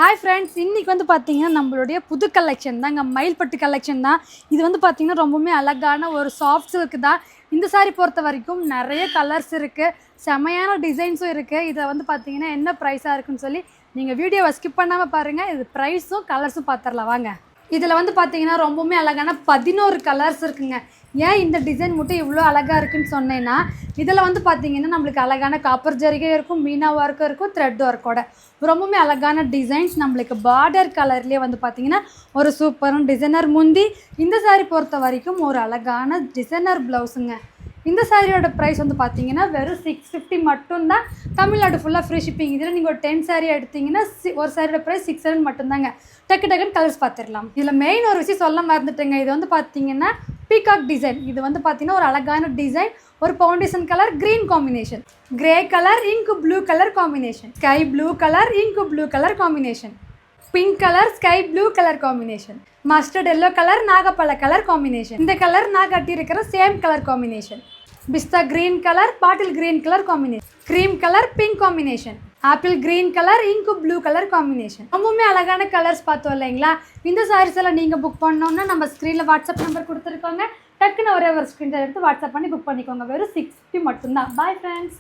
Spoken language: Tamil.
ஹாய் ஃப்ரெண்ட்ஸ், இன்றைக்கி வந்து பார்த்தீங்கன்னா நம்மளுடைய புது கலெக்ஷன் தாங்க. மயில்பட்டு கலெக்ஷன் தான். இது வந்து பார்த்திங்கன்னா ரொம்பவுமே அழகான ஒரு சாஃப்ட் சில்க் தான். இந்த சாரீ பொறுத்த வரைக்கும் நிறைய கலர்ஸ் இருக்குது, செமையான டிசைன்ஸும் இருக்குது. இதை வந்து பார்த்திங்கன்னா என்ன ப்ரைஸாக இருக்குன்னு சொல்லி நீங்கள் வீடியோவை ஸ்கிப் பண்ணாமல் பாருங்கள். இது ப்ரைஸும் கலர்ஸும் பார்த்துடலாம் வாங்க. இதில் வந்து பார்த்திங்கன்னா ரொம்பவுமே அழகான 11 கலர்ஸ் இருக்குங்க. ஏன் இந்த டிசைன் மட்டும் இவ்வளோ அழகாக இருக்குன்னு சொன்னேன்னா, இதில் வந்து பார்த்திங்கன்னா நம்மளுக்கு அழகான காப்பர் ஜரிகை இருக்கும், மீனா ஒர்க்கும் இருக்கும், த்ரெட் ஒர்க்கோட ரொம்பவுமே அழகான டிசைன்ஸ். நம்மளுக்கு பார்டர் கலர்லேயே வந்து பார்த்திங்கன்னா ஒரு சூப்பரான டிசைனர் முந்தி. இந்த சாரீ பொறுத்த வரைக்கும் ஒரு அழகான டிசைனர் ப்ளவுஸுங்க. இந்த சாரியோட ப்ரைஸ் வந்து பார்த்தீங்கன்னா வெறும் 650 மட்டும்தான். தமிழ்நாடு ஃபுல்லாக ஃப்ரீ ஷிப்பிங். இதில் நீங்கள் ஒரு 10 சாரீ எடுத்திங்கன்னா ஒரு சாரியோட ப்ரைஸ் 600 மட்டும்தாங்க. டக்குன்னு கலர்ஸ் பார்த்துடலாம். இதில் மெயின் ஒரு விஷயம் சொல்ல மறந்துட்டேங்க. இது வந்து பார்த்தீங்கன்னா பீகாக் டிசைன். இது வந்து பார்த்தீங்கன்னா ஒரு அழகான டிசைன். ஒரு foundation colour green combination, grey colour இங்கு blue colour combination, sky blue colour இங்கு blue colour combination, pink colour sky blue colour combination, mustard yellow colour நாகப்பழ கலர் காம்பினேஷன். இந்த கலர் நான் கட்டியிருக்கிற சேம் கலர் காம்பினேஷன். பிஸ்தா green colour bottle green colour combination, cream colour pink combination, apple green colour இங்கு ப்ளூ கலர் காம்பினேஷன். ரொம்பவுமே அழகான கலர்ஸ் பார்த்தோம் இல்லைங்களா. இந்த சாரீஸ் எல்லாம் நீங்கள் புக் பண்ணோன்னா நம்ம ஸ்க்ரீனில் வாட்ஸ்அப் நம்பர் கொடுத்துருக்கோங்க. டக்குன்னு ஒரே ஒரு ஸ்க்ரீன்ஷாட் எடுத்து வாட்ஸ்அப் பண்ணி புக் பண்ணிக்கோங்க. வெறும் 650 மட்டும்தான். Bye friends.